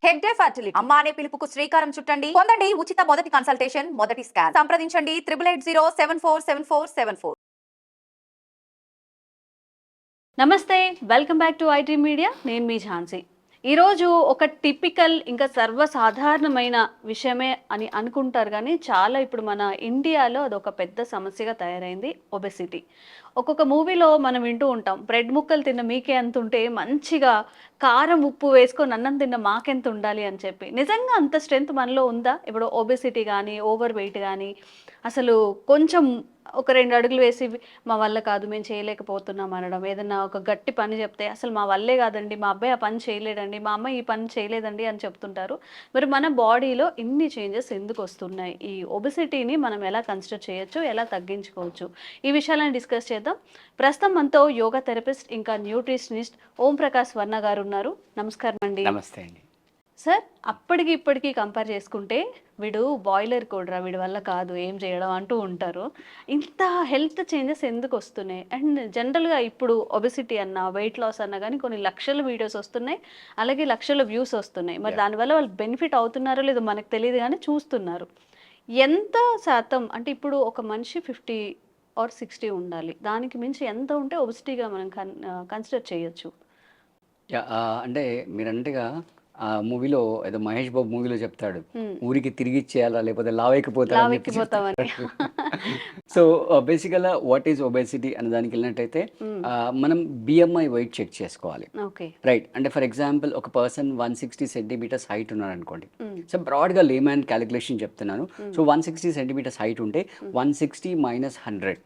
Hegde fertility అమ్మ అనే పిలుపుకు శ్రీకారం చుట్టండి. పొందండి ఉచిత మొదటి కన్సల్టేషన్, మొదటి స్కాన్. సంప్రదించండి 8880747474. నమస్తే, welcome back to IT media. నేను మీ ఝాన్సీ. ఈరోజు ఒక టిపికల్ ఇంకా సర్వసాధారణమైన విషయమే అని అనుకుంటారు, కానీ చాలా ఇప్పుడు మన ఇండియాలో అదొక పెద్ద సమస్యగా తయారైంది, ఒబెసిటీ. ఒక్కొక్క మూవీలో మనం వింటూ ఉంటాం, బ్రెడ్ ముక్కలు తిన్న మీకే ఎంత ఉంటే మంచిగా కారం ఉప్పు వేసుకొని అన్నం తిన్న మాకెంత ఉండాలి అని చెప్పి. నిజంగా అంత స్ట్రెంత్ మనలో ఉందా? ఇప్పుడు ఒబెసిటీ కానీ ఓవర్ వెయిట్ కానీ అసలు కొంచెం ఒక 2 అడుగులు వేసి మా వల్ల కాదు, మేము చేయలేకపోతున్నాం అనడం, ఏదన్నా ఒక గట్టి పని చెప్తే అసలు మా వల్లే కాదండి, మా అబ్బాయి ఆ పని చేయలేడండి, మా అమ్మ ఈ పని చేయలేదండి అని చెప్తుంటారు. మరి మన బాడీలో ఇన్ని చేంజెస్ ఎందుకు వస్తున్నాయి? ఈ ఒబెసిటీని మనం ఎలా కన్సిడర్ చేయొచ్చు, ఎలా తగ్గించుకోవచ్చు? ఈ విషయాలను డిస్కస్ చేద్దాం. ప్రస్తుతం మనతో యోగా థెరపిస్ట్ ఇంకా న్యూట్రిషనిస్ట్ ఓం ప్రకాష్ వర్ణ గారు ఉన్నారు. నమస్కారం అండి. నమస్తే అండి. సార్, అప్పటికి ఇప్పటికీ కంపేర్ చేసుకుంటే వీడు బాయిలర్ కోడ్రా, వీడి వల్ల కాదు ఏం చేయడం అంటూ ఉంటారు. ఇంత హెల్త్ చేంజెస్ ఎందుకు వస్తున్నాయి? అండ్ జనరల్గా ఇప్పుడు ఒబెసిటీ అన్న వెయిట్ లాస్ అన్న కానీ కొన్ని లక్షల వీడియోస్ వస్తున్నాయి, అలాగే లక్షల వ్యూస్ వస్తున్నాయి. మరి దానివల్ల వాళ్ళు బెనిఫిట్ అవుతున్నారో లేదో మనకు తెలియదు, కానీ చూస్తున్నారు. ఎంత శాతం అంటే ఇప్పుడు ఒక మనిషి 50 ఆర్ 60 ఉండాలి, దానికి మించి ఎంత ఉంటే ఒబెసిటీగా మనం కన్సిడర్ చేయొచ్చు? అంటే మీరంటేగా ఆ మూవీలో ఏదో మహేష్ బాబు మూవీలో చెప్తాడు, ఊరికి తిరిగి ఇచ్చేయాలా లేకపోతే లావెక్కిపోతామని. సో బేసికల్గా వాట్ ఈజ్ ఒబేసిటీ అనే దానికి వెళ్ళినట్టయితే మనం బిఎంఐ వెయిట్ చెక్ చేసుకోవాలి. రైట్, అంటే ఫర్ ఎగ్జాంపుల్ ఒక పర్సన్ 160 సెంటీమీటర్స్ హైట్ ఉన్నాడు అనుకోండి. సో బ్రాడ్గా లేమ్యాన్ క్యాలిక్యులేషన్ చెప్తున్నాను. సో 160 సెంటీమీటర్స్ హైట్ ఉంటే 160 minus 100,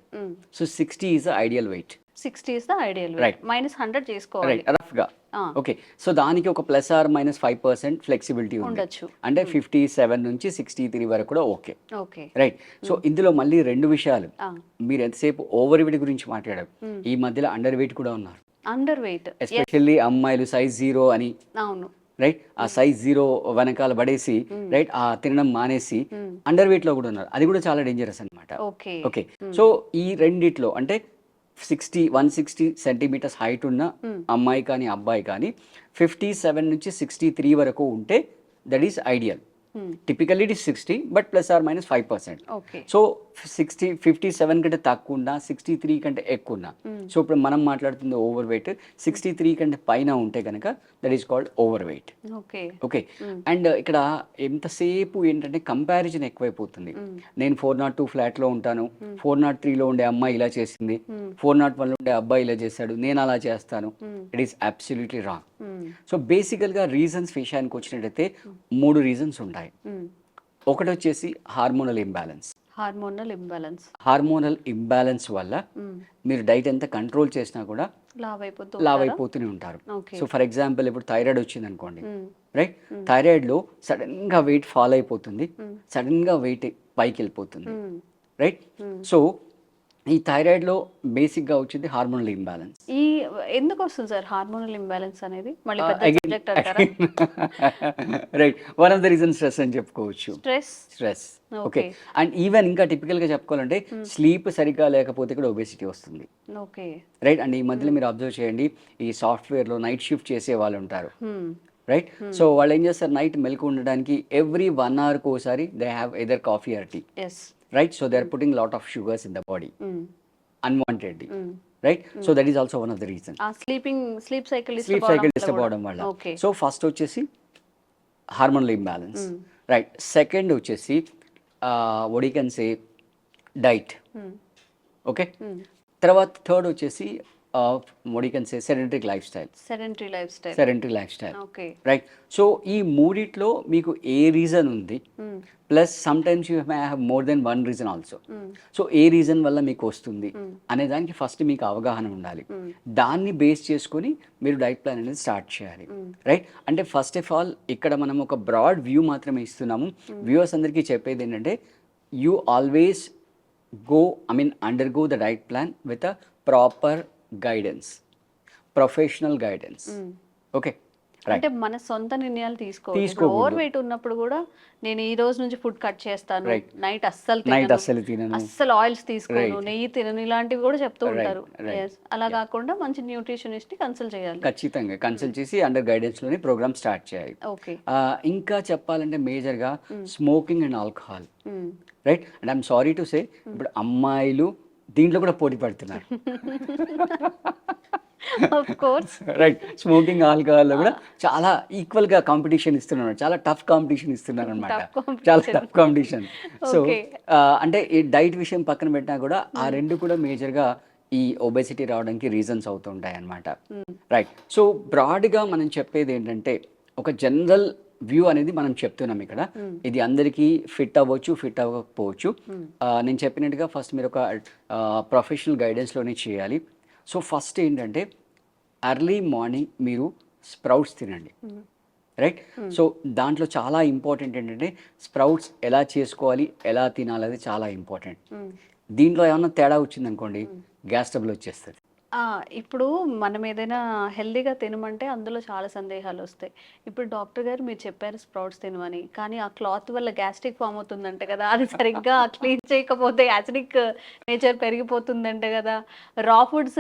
so 60 is the ideal weight. 60 is the ideal weight. Right. Minus 100 చేసుకోవాలి. రైట్, రఫ్గా. ఓకే, సో దానికి ఒక +or-5% ఫ్లెక్సిబిలిటీ ఉండొచ్చు. అంటే 57 నుంచి 63 వరకు కూడా ఓకే. Okay, right. సో ఇందులో మళ్ళీ 2 విషయాలు. మీరు ఎంతసేపు ఓవర్ వెయిట్ గురించి మాట్లాడారు, ఈ మధ్యలో అండర్ వెయిట్ కూడా ఉన్నారు. అండర్ వెయిట్ ఎస్పెషల్లీ అమ్మాయిలు సైజ్ 0 అని. అవును, రైట్, ఆ సైజ్ 0 వెనకాల పడేసి రైట్ ఆ తినడం మానేసి అండర్ వెయిట్ లో కూడా ఉన్నారు. అది కూడా చాలా డేంజరస్ అనమాట. ఓకే, సో ఈ రెండిట్లో అంటే 160 సెంటీమీటర్స్ హైట్ ఉన్న అమ్మాయి కానీ అబ్బాయి కానీ 57 నుంచి 63 వరకు ఉంటే that is ideal. Typically it is 60, but +or-5%. So 57 కంటే తక్కువ ఉన్నా, 63 కంటే ఎక్కువ ఉన్నా, సో ఇప్పుడు మనం మాట్లాడుతుంది ఓవర్ వెయిట్ 63 కంటే పైన ఉంటే కనుక that is called over weight. Okay, and ఇక్కడ ఎంతసేపు ఏంటంటే కంపారిజన్ ఎక్కువైపోతుంది. నేను 402 ఫ్లాట్లో ఉంటాను, 403లో ఉండే అమ్మాయి ఇలా చేసింది, 401లో ఉండే అబ్బాయి ఇలా చేశాడు, నేను అలా చేస్తాను. It is absolutely wrong. So బేసికల్గా రీజన్స్ విషయానికి వచ్చినట్టయితే 3 రీజన్స్ ఉంటాయి. ఒకటి వచ్చేసి హార్మోనల్ ఇంబ్యాలెన్స్. హార్మోనల్ ఇంబ్యాలెన్స్ వల్ల మీరు డైట్ ఎంత కంట్రోల్ చేసినా కూడా లావైపోతూనే ఉంటారు. సో ఫర్ ఎగ్జాంపుల్ ఇప్పుడు థైరాయిడ్ వచ్చింది అనుకోండి, రైట్, థైరాయిడ్లో సడన్గా వెయిట్ ఫాల్ అయిపోతుంది, సడన్గా వెయిట్ పైకి వెళ్ళిపోతుంది. రైట్, సో ఈ థైరాయిడ్లో బేసిక్గా వచ్చింది హార్మోనల్ ఇంబ్యాలెన్స్. ఈ ఎందుకు వస్తుంది సార్ హార్మోనల్ ఇంబ్యాలెన్స్ అనేది? మళ్ళీ పెద్ద సబ్జెక్ట్ అంటారా? Right, one of the reason stress అని చెప్పుకోవచ్చు. స్ట్రెస్. ఓకే, అండ్ ఈవెన్ ఇంకా టిపికల్గా చెప్పుకోవాలంటే స్లీప్ సరిగ్గా లేకపోతే కూడా ఒబేసిటీ వస్తుంది. రైట్, అండ్ ఈ మధ్యలో మీరు అబ్జర్వ్ చేయండి, ఈ సాఫ్ట్వేర్లో నైట్ షిఫ్ట్ చేసే వాళ్ళు ఉంటారు. రైట్, సో వాళ్ళు ఏం చేస్తారు, నైట్ మెలకు ఉండడానికి ఎవ్రీ 1 hourకి ఒకసారి they have either coffee or tea. Right, so they are putting lot of sugars in the body unwantedly. Right, so that is also one of the reasons. Sleep cycle disturb avadam valla. So first వచ్చేసి hormonal imbalance. Right, second వచ్చేసి what you can say diet. Okay, తర్వాత third వచ్చేసి what you can say sedentary lifestyle. Okay, right, so ఈ మూడిట్లో మీకు ఏ reason ఉంది, plus some times you may have more than 1 reason also. So A reason వల్ల మీకు వస్తుంది అనే దానికి ఫస్ట్ మీకు అవగాహన ఉండాలి. దాన్ని బేస్ చేసుకొని మీరు డైట్ ప్లాన్ అనేది స్టార్ట్ చేయాలి. రైట్, అంటే ఫస్ట్ ఆఫ్ ఆల్ ఇక్కడ మనం ఒక బ్రాడ్ వ్యూ మాత్రమే ఇస్తున్నాము. వ్యూవర్స్ అందరికీ చెప్పేది ఏంటంటే you always undergo the diet plan with a proper guidance, professional guidance. Okay, అంటే మన సొంత నిర్ణయాలు తీసుకోవచ్చు. ఓవర్ వెయిట్ ఉన్నప్పుడు కూడా నేను ఈ రోజు నుంచి ఫుడ్ కట్ చేస్తాను, నైట్ అస్సలు తినను, అస్సలు ఆయిల్స్ తీసుకోను, నెయ్యి తినను, ఇలాంటివి కూడా చెప్తూ ఉంటారు. అలా కాకుండా మంచి న్యూట్రిషనిస్ట్ ని కన్సల్ట్ చేయాలి. ఖచ్చితంగా కన్సల్ట్ చేసి అండర్ గైడెన్స్ లోనే ప్రోగ్రామ్ స్టార్ట్ చేయాలి. ఓకే. ఇంకా చెప్పాలంటే మేజర్ గా smoking and alcohol, right. And I'm sorry to say, ఇప్పుడు అమ్మాయిలు దీంట్లో కూడా పోటీ పడుతున్నారు. Of course, right. Smoking alcohol లో కూడా చాలా ఈక్వల్ గా కాంపిటీషన్ ఇస్తున్నారు, చాలా టఫ్ కాంపిటీషన్ ఇస్తున్నారు అనమాట, చాలా టఫ్ కాంపిటీషన్. సో అంటే ఈ డైట్ విషయం పక్కన పెట్టినా కూడా ఆ రెండు కూడా మేజర్ గా ఈ ఒబెసిటీ రావడానికి రీజన్స్ అవుతుంటాయి అనమాట, రైట్. సో బ్రాడ్ గా మనం చెప్పేది ఏంటంటే ఒక జనరల్ వ్యూ అనేది మనం చెప్తున్నాం ఇక్కడ. ఇది అందరికీ ఫిట్ అవ్వచ్చు, ఫిట్ అవ్వకపోవచ్చు. నేను చెప్పినట్టుగా ఫస్ట్ మీరు ఒక ప్రొఫెషనల్ గైడెన్స్లోనే చేయాలి. సో ఫస్ట్ ఏంటంటే ఎర్లీ మార్నింగ్ మీరు స్ప్రౌట్స్ తినండి, రైట్. సో దాంట్లో చాలా ఇంపార్టెంట్ ఏంటంటే స్ప్రౌట్స్ ఎలా చేసుకోవాలి, ఎలా తినాలి, అది చాలా ఇంపార్టెంట్. దీంట్లో ఏమన్నా తేడా వచ్చిందనుకోండి, గ్యాస్ ట్రబుల్ వచ్చేస్తుంది. ఇప్పుడు మనం ఏదైనా హెల్దీగా తినమంటే అందులో చాలా సందేహాలు వస్తాయి. ఇప్పుడు డాక్టర్ గారు మీరు చెప్పారు స్ప్రౌట్స్ తినమని, కానీ ఆ క్లాత్ వల్ల గ్యాస్ట్రిక్ ఫామ్ అవుతుందంటే కదా, అది సరిగ్గా క్లీన్ చేయకపోతే యాసిడిక్ నేచర్ పెరిగిపోతుందంటే కదా, రా ఫుడ్స్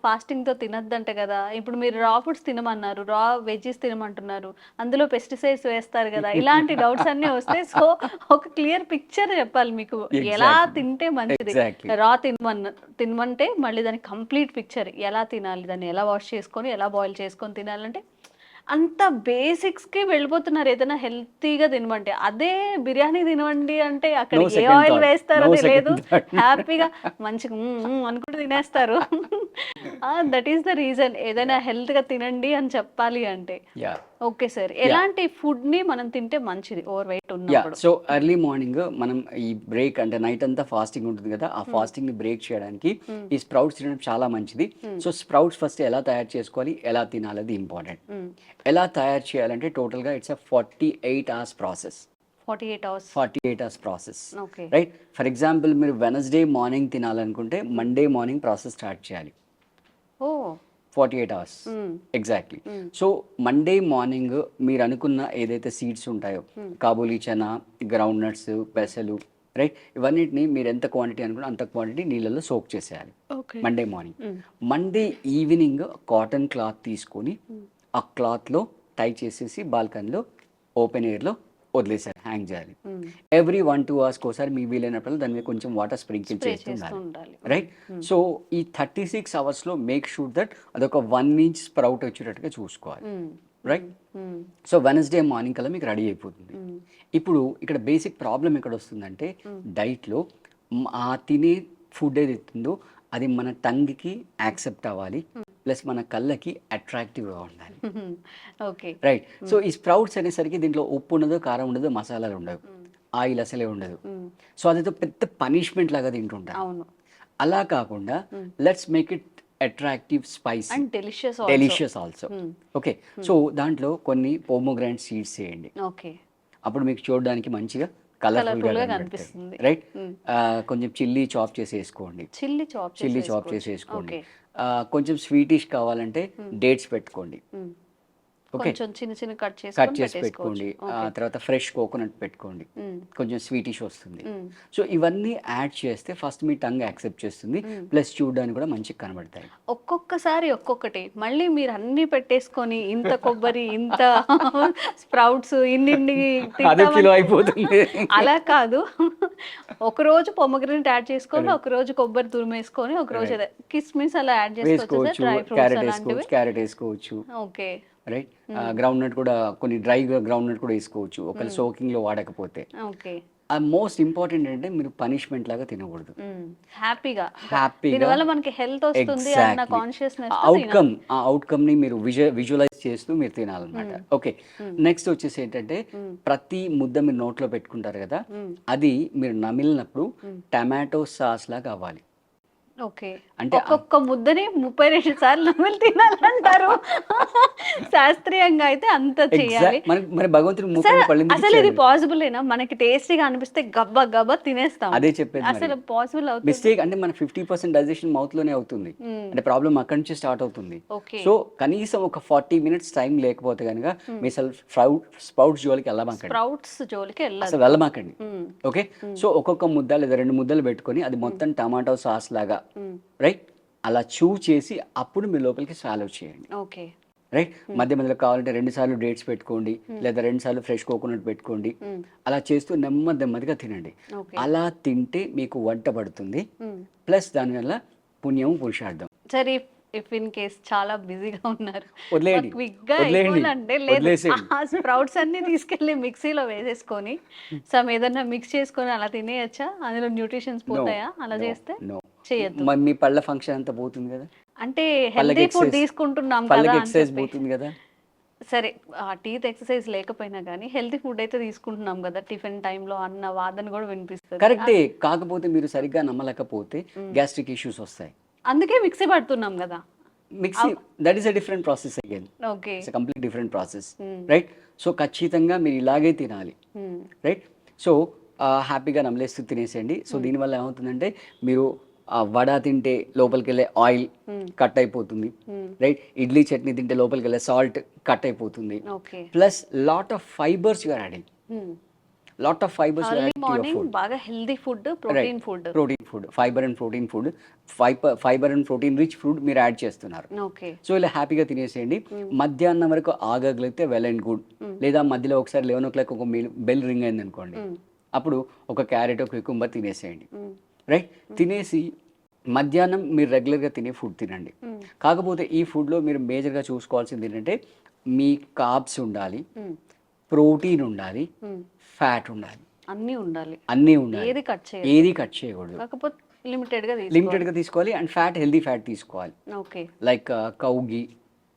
ఫాస్టింగ్తో తినద్దంటే కదా. ఇప్పుడు మీరు రా ఫుడ్స్ తినమన్నారు, రా వెజ్జీస్ తినమంటున్నారు, అందులో పెస్టిసైడ్స్ వేస్తారు కదా, ఇలాంటి డౌట్స్ అన్నీ వస్తాయి. సో ఒక క్లియర్ పిక్చర్ చెప్పాలి మీకు, ఎలా తింటే మంచిది. రా తినమంటే మళ్ళీ దానికి కంప్లీట్ పిక్చర్, ఎలా తినాలి, దాన్ని ఎలా వాష్ చేసుకొని ఎలా బాయిల్ చేసుకొని తినాలంటే అంత బేసిక్స్కి వెళ్ళిపోతున్నారు. ఏదైనా హెల్తీగా తినమంటే, అదే బిర్యానీ తినవండి అంటే అక్కడ ఏ ఆయిల్ వేస్తారో తెలియదు, హ్యాపీగా మంచిగా అనుకుంటూ తినేస్తారు. దట్ ఈస్ ద రీజన్, ఏదైనా హెల్త్గా తినండి అని చెప్పాలి అంటే. ఓకే సార్, ఎలాంటి ఫుడ్ని మనం తింటే మంచిది ఓవర్ వెయిట్ ఉన్నప్పుడు? సో ఎర్లీ మార్నింగ్ మనం ఈ బ్రేక్ అంటే నైట్ అంతా ఫాస్టింగ్ ఉంటుంది కదా, ఆ ఫాస్టింగ్ ని బ్రేక్ చేయడానికి ఈ స్ప్రౌట్స్ తినడం చాలా మంచిది. సో స్ప్రౌట్స్ ఫస్ట్ ఎలా తయారు చేసుకోవాలి, ఎలా తినాలి, అది ఇంపార్టెంట్. ఎలా తయారు చేయాలంటే టోటల్గా it's 48 hours process. 48 hours process, right. For example మీరు వెనస్డే మార్నింగ్ తినాలనుకుంటే మండే మార్నింగ్ ప్రాసెస్ స్టార్ట్ చేయాలి. 48 hours exactly. So Monday morning మీరు అనుకున్న ఏదైతే సీడ్స్ ఉంటాయో, కాబూలీ చనా, గ్రౌండ్ నట్స్, పెసలు, రైట్, ఇవన్నిటిని మీరు ఎంత క్వాంటిటీ అనుకున్నా అంత క్వాంటిటీ నీళ్ళలో సోక్ చేసేయాలి Monday morning. Monday evening cotton cloth తీసుకొని ఆ క్లాత్లో టై చేసేసి బాల్కనీలో ఓపెన్ ఎయిర్లో వదిలేసారు, హ్యాంగ్ చేయాలి. ఎవ్రీ 1-2 hours ఒకసారి మీ వీలైనప్పుడు దాని మీద కొంచెం వాటర్ స్ప్రింకిల్ చేస్తుండాలి, రైట్. సో ఈ 36 hours మేక్ షూర్ దట్ అదొక 1 inch స్ప్రౌట్ వచ్చేటట్టుగా చూసుకోవాలి, రైట్. సో వెనస్డే మార్నింగ్ కల్లా మీకు రెడీ అయిపోతుంది. ఇప్పుడు ఇక్కడ బేసిక్ ప్రాబ్లం ఎక్కడ వస్తుందంటే డైట్లో ఆ తినే ఫుడ్ ఏదైతుందో అది మన టంగ్కి యాక్సెప్ట్ అవ్వాలి, ప్లస్ మన కళ్ళకి అట్రాక్టివ్గా ఉండాలి, రైట్. సో ఈ స్ప్రౌట్స్ అనేసరికి దీంట్లో ఉప్పు ఉండదు, కారం ఉండదు, మసాలాలు ఉండవు, ఆయిల్ అసలే ఉండదు. సో అదేదో పెద్ద పనిష్మెంట్ లాగా తింటుంటారు. అలా కాకుండా let's make it attractive, spicy and delicious also. Okay. So దాంట్లో కొన్ని పోమోగ్రానైట్ సీడ్స్ వేయండి, అప్పుడు మీకు చూడడానికి మంచిగా కలర్ఫుల్గా కనిపిస్తుంది, రైట్. కొంచెం చిల్లీ చాప్ చేసి వేసుకోండి, కొంచెం స్వీటిష్ కావాలంటే డేట్స్ పెట్టుకోండి, ఓకే, చిన్న చిన్న కట్ చేసి పెట్టుకోండి. తర్వాత ఫ్రెష్ కోకోనట్ పెట్టుకోండి, కొంచెం స్వీటిష్ వస్తుంది. సో ఇవన్నీ యాడ్ చేస్తే ఫస్ట్ మీ టంగ్ యాక్సెప్ట్ చేస్తుంది, ప్లస్ చూడడానికి కూడా మంచిగా కనబడతాయి. ఒక్కొక్కసారి ఒక్కొక్కటి మళ్ళీ మీరు అన్ని పెట్టేసుకొని ఇంత కొబ్బరి, ఇంత స్ప్రౌట్స్, ఇన్ని అయిపోతుంది. అలా కాదు, ఒకరోజు పొమగ్రనేట్ యాడ్ చేసుకొని, ఒకరోజు కొబ్బరి తురిమేసుకొని, ఒకరోజు కిస్మిస్ అలా యాడ్ చేసుకోవచ్చు, క్యారెట్ వేసుకోవచ్చు, ఓకే, రైట్. గ్రౌండ్ నట్ కూడా కొన్ని డ్రై గ్రౌండ్ నట్ కూడా వేసుకోవచ్చు ఒకవేళ సోకింగ్ లో వాడకపోతే. మోస్ట్ ఇంపార్టెంట్ అంటే మీరు పనిష్మెంట్ లాగా తినకూడదు, హ్యాపీగా మనకి హెల్త్ వస్తుంది అన్న కాన్షియస్నెస్, అవుట్కమ్ ని మీరు విజువలైజ్ చేస్తూ మీరు తినాలన్నమాట. ఓకే. నెక్స్ట్ వచ్చేసి ఏంటంటే ప్రతి ముద్ద మీరు నోట్లో పెట్టుకుంటారు కదా, అది మీరు నమిలినప్పుడు టమాటో సాస్ లాగా అవ్వాలి, ఓకే. అంటే ఒక్కొక్క ముద్దని 32 సార్లు నమిలి తినాలంటారు. శాస్త్రీయంగా అయితే అంత చేయాలి. ఎగ్జాక్ట్ మరి భగవంతుడు సార్ 32 పళ్ళు ఎందుకు అసలు ఇది ఇచ్చాడు? పాసిబులేనా? మనకి టేస్టీగా అనిపిస్తే గబ్బా గబ్బా తినేస్తాం. అదే చెప్పేది మరి. అసలు పాసిబుల్ అవుతుందా? మిస్టేక్ అంటే మన 50% డైజెషన్ మౌత్ లోనే అవుతుంది. అంటే ప్రాబ్లం అక్కడి నుంచి స్టార్ట్ అవుతుంది. ఓకే. సో కనీసం ఒక 40 మినిట్స్ టైం లేకపోతే కనుక మీ స్ప్రౌట్స్ జోలికి వెళ్ళమాకండి, స్ప్రౌట్స్ జోలికి అసలు వెళ్ళదు. వెళ్ళమాకండి. ఓకే, సో ఒక్కొక్క ముద్ద లేదా 2 ముద్దలు పెట్టుకొని అది మొత్తం టమాటో సాస్ లాగా రైట్ అలా చూ చేసి అప్పుడు మీ లోపలికి స్వాలో చేయండి. ఓకే. రైట్, మధ్య మధ్యలో కావాలంటే 2 సార్లు డేట్స్ పెట్టుకోండి, లేదా 2 సార్లు ఫ్రెష్ కోకోనట్ పెట్టుకోండి. అలా చేస్తూ నెమ్మదిగా తినండి. ఓకే. అలా తింటే మీకు వంట పడుతుంది, ప్లస్ దానివల్ల పుణ్యం పురుషార్థం. సరే ఇఫ్ ఇన్ కేస్ చాలా బిజీగా ఉన్నారు, వదిలేయండి, క్విక్ గా వదిలేయండి, అయిపోవాలంటే లేదు, వదిలేసేయండి. ఆ స్ప్రౌట్స్ అన్ని తీసుకెళ్లి మిక్సీలో వేసేసుకొని సమ్ ఏదన్నా మిక్స్ చేసుకొని అలా తినేయచ్చా? అందులో న్యూట్రిషన్స్ పోతాయా అలా చేస్తే? నో, చేయొద్దు. మరి మీ పళ్ళ ఫంక్షన్ అంతా పోతుంది కదా, అంటే పళ్ళకి హెల్తీ ఫుడ్ exercise- తీసుకుంటున్నాం కదా పళ్ళకి అని ఎక్సర్సైజ్ చెప్పి. పోతుంది కదా. సరే ఆ టీత్ ఎక్సర్సైజ్ లేకపోయినా కానీ హెల్తీ ఫుడ్ అయితే తీసుకుంటున్నాం కదా టిఫిన్ టైంలో అన్న వాదన కూడా వినిపిస్తుంది. కరెక్టే, కాకపోతే మీరు సరిగ్గా నమ్మలేకపోతే గ్యాస్ట్రిక్ ఇష్యూస్ వస్తాయి. అందుకే మిక్సీ పడుతున్నాం కదా. Mixie that is a different process again, okay. It's complete different process. Right, so ఖచ్చితంగా మీరు ఇలాగే తినాలి. రైట్, సో హ్యాపీగా నమలేస్తూ తినేసేయండి. సో దీనివల్ల ఏమవుతుందంటే మీరు వడ తింటే లోపలికి వెళ్ళే ఆయిల్ కట్ అయిపోతుంది. రైట్, ఇడ్లీ చట్నీ తింటే లోపలికి వెళ్ళే సాల్ట్ కట్ అయిపోతుంది. Okay. Plus lot of fibres you are adding, lot of fibres you are early adding to your morning food. బాగా healthy food, protein food. Protein food, fibre and protein food, fibre and protein rich food మీరు add చేస్తున్నారు. Okay. So ఇలా హ్యాపీగా తినేసేయండి. మధ్యాహ్నం వరకు ఆగగలిగితే well and good, లేదా మధ్యలో ఒకసారి 11 o'clock ఒక బెల్ రింగ్ అయింది అనుకోండి, అప్పుడు ఒక క్యారెట్, ఒక క్యూకుంబర్ తినేసేయండి. రైట్, తినేసి మధ్యాహ్నం మీరు రెగ్యులర్గా తినే ఫుడ్ తినండి. కాకపోతే ఈ ఫుడ్లో మీరు మేజర్గా చూసుకోవాల్సింది ఏంటంటే మీ కార్బ్స్ ఉండాలి, ప్రోటీన్ ఉండాలి, ఫ్యాట్ ఉండాలి, అన్నీ ఉండాలి. అన్నీ ఉండాలి, ఏది కట్ చేయాలి, ఏది కట్ చేయకూడదు. కాకపోతే లిమిటెడ్ గా లిమిటెడ్గా తీసుకోవాలి. అండ్ ఫ్యాట్ హెల్దీ ఫ్యాట్ తీసుకోవాలి, ఓకే. లైక్ కౌ గీ.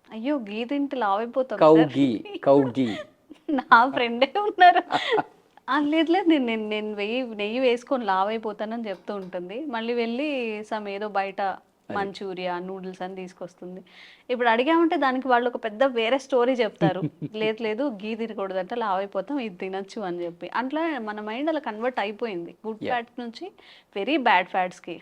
అయ్యో గీ తింటే లావ్ అయిపోతాం కౌ సార్. గీ, కౌ గీ. నా ఫ్రెండే ఉన్నారు, లేదు లేదు నేను నెయ్యి వేసుకొని లావ్ అయిపోతానని చెప్తూ ఉంటుంది. మళ్ళీ వెళ్ళి సమ్ ఏదో బయట మంచూరియా, నూడిల్స్ అని తీసుకొస్తుంది. ఇప్పుడు అడిగామంటే దానికి వాళ్ళు ఒక పెద్ద వేరే స్టోరీ చెప్తారు. లేదు గీ తినకూడదంటే లావ్ అయిపోతాం, ఇది తినొచ్చు అని చెప్పి. అట్లా మన మైండ్ అలా కన్వర్ట్ అయిపోయింది గుడ్ ఫ్యాట్ నుంచి వెరీ బ్యాడ్ ఫ్యాట్స్కి.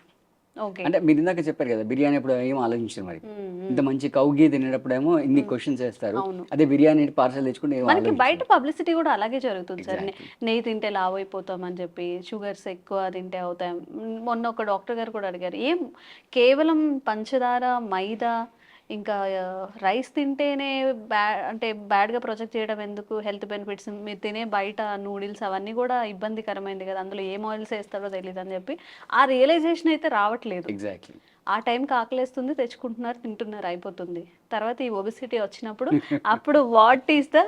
ఓకే. అంటే మీరు ఇందాక చెప్పారు కదా బిర్యానీ అప్పుడు ఏం ఆలోచించారు, మరి ఇంత మంచి కౌ గీ తినేటప్పుడేమో ఇన్ని క్వశ్చన్స్ వేస్తారు. అదే బిర్యానీ పార్సల్ తెచ్చుకుంటే ఏం మనకి ఆలోచించరు. బయట పబ్లిసిటీ కూడా అలాగే జరుగుతుంది సార్. నెయ్యి తింటే లావ్ అయిపోతాం అని చెప్పి, షుగర్స్ ఎక్కువ తింటే అవుతాయి. మొన్న ఒక డాక్టర్ గారు కూడా అడిగారు, ఏం కేవలం పంచదార, మైదా, ఇంకా రైస్ తింటేనే అంటే బ్యాడ్గా ప్రొజెక్ట్ చేయడం ఎందుకు? హెల్త్ బెనిఫిట్స్ మీరు తినే బయట నూడిల్స్ అవన్నీ కూడా ఇబ్బందికరమైంది కదా, అందులో ఏం ఆయిల్స్ వేస్తారో తెలియదు అని చెప్పి ఆ రియలైజేషన్ అయితే రావట్లేదు. ఎగ్జాక్ట్లీ. ఆ టైంకి ఆకలేస్తుంది, తెచ్చుకుంటున్నారు, తింటున్నారు, అయిపోతుంది. తర్వాత ఈ ఒబిసిటీ వచ్చినప్పుడు అప్పుడు what is the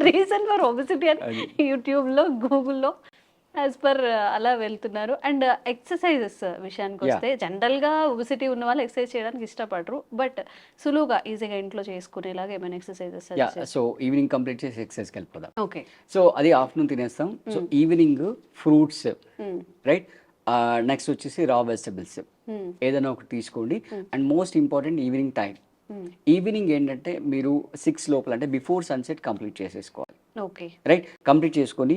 reason for obesity అని యూట్యూబ్లో, గూగుల్లో యాజ్ పర్ అలా వెళ్తున్నారు. అండ్ ఎక్సర్సైజెస్ విషయానికి వస్తే జనరల్గా ఒబిసిటీ ఉన్న వాళ్ళు ఎక్సర్సైజ్ చేయడానికి ఇష్టపడరు, బట్ సులువుగా ఈజీగా ఇంట్లో చేసుకునేలాగా ఏమైనా ఎక్సర్సైజెస్? సో ఈవినింగ్ కంప్లీట్ చేసి ఎక్సర్సైజ్కి వెళ్ళిపోదాం. ఓకే. సో అది ఆఫ్టర్నూన్ తినేస్తాం. So evening fruits, right, next వచ్చేసి రా వెజిటబుల్స్ ఏదైనా ఒకటి తీసుకోండి. And most important evening time. Evening ఏంటంటే మీరు 6 లోపల అంటే బిఫోర్ సన్సెట్ కంప్లీట్ చేసేసుకోవాలి. ఓకే. రైట్, కంప్లీట్ చేసుకొని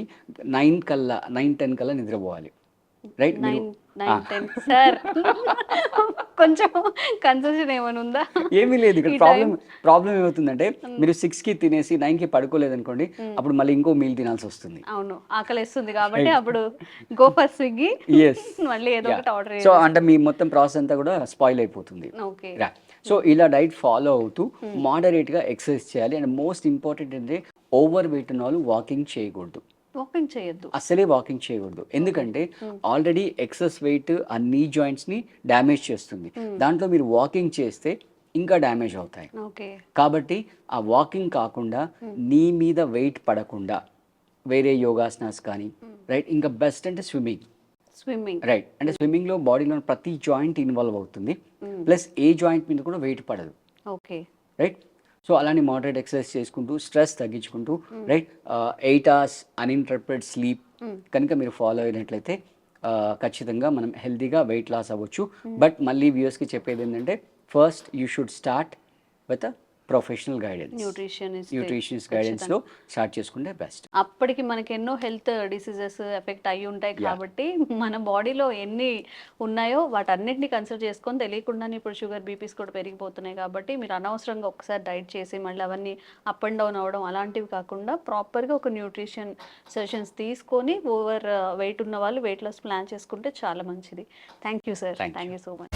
9-10 కల్లా నిద్రపోవాలి. రైట్, 9-10 సార్ కొంచెం కన్సెషన్ ఏమైనా ఉందా? ఏమీ లేదు ఇక్కడ. ప్రాబ్లం ఏమవుతుందంటే మీరు 6కి తినేసి 9కి పడుకోలేదు అనుకోండి, అప్పుడు మళ్ళీ ఇంకో మీల్ తినాల్సి వస్తుంది. అవును, ఆకలిస్తుంది కాబట్టి అప్పుడు గో ఫర్ స్విగ్గీ, మళ్ళీ ఏదో ఒకటి ఆర్డర్. సో అంటే మీ మొత్తం ప్రాసెస్ అంతా కూడా స్పాయిల్ అయిపోతుంది. ఓకే. సో ఇలా డైట్ ఫాలో అవుతూ మోడరేట్గా ఎక్సర్సైజ్ చేయాలి. అండ్ మోస్ట్ ఇంపార్టెంట్ ఏంటంటే ఓవర్ వెయిట్ ఉన్న వాళ్ళు వాకింగ్ చేయకూడదు, వాకింగ్ చేయొద్దు, అసలే వాకింగ్ చేయకూడదు. ఎందుకంటే ఆల్రెడీ ఎక్సెస్ వెయిట్ ఆ నీ జాయింట్స్ని డ్యామేజ్ చేస్తుంది. దాంట్లో మీరు వాకింగ్ చేస్తే ఇంకా డ్యామేజ్ అవుతాయి. ఓకే. కాబట్టి ఆ వాకింగ్ కాకుండా నీ మీద వెయిట్ పడకుండా వేరే యోగాసనాస్ కానీ, రైట్, ఇంకా బెస్ట్ అంటే స్విమ్మింగ్. రైట్, అంటే స్విమ్మింగ్లో బాడీలో ప్రతి జాయింట్ ఇన్వాల్వ్ అవుతుంది, ప్లస్ ఏ జాయింట్ మీద కూడా వెయిట్ పడదు. ఓకే. రైట్, సో అలానే మోడరేట్ ఎక్సర్సైజ్ చేసుకుంటూ స్ట్రెస్ తగ్గించుకుంటూ, రైట్, 8 hours అన్ఇంటరప్టెడ్ స్లీప్ కనుక మీరు ఫాలో అయినట్లయితే ఖచ్చితంగా మనం హెల్తీగా వెయిట్ లాస్ అవ్వచ్చు. బట్ మళ్ళీ వ్యూయర్స్కి చెప్పేది ఏంటంటే first you should start with professional guidance, nutritionist గైడెన్స్లో స్టార్ట్ చేసుకుంటే బెస్ట్. అప్పటికి మనకి ఎన్నో హెల్త్ డిసీజెస్ ఎఫెక్ట్ అయ్యి ఉంటాయి కాబట్టి మన బాడీలో ఎన్ని ఉన్నాయో వాటన్నిటిని కన్సిడర్ చేసుకొని తెలియకుండానే ఇప్పుడు షుగర్ బీపీస్ కూడా పెరిగిపోతున్నాయి కాబట్టి మీరు అనవసరంగా ఒకసారి డైట్ చేసి మళ్ళీ అవన్నీ అప్ అండ్ డౌన్ అవ్వడం అలాంటివి కాకుండా ప్రాపర్గా ఒక న్యూట్రిషన్ సెషన్స్ తీసుకొని ఓవర్ వెయిట్ ఉన్న వాళ్ళు వెయిట్ లాస్ ప్లాన్ చేసుకుంటే చాలా మంచిది. Thank you sir, thank you so much.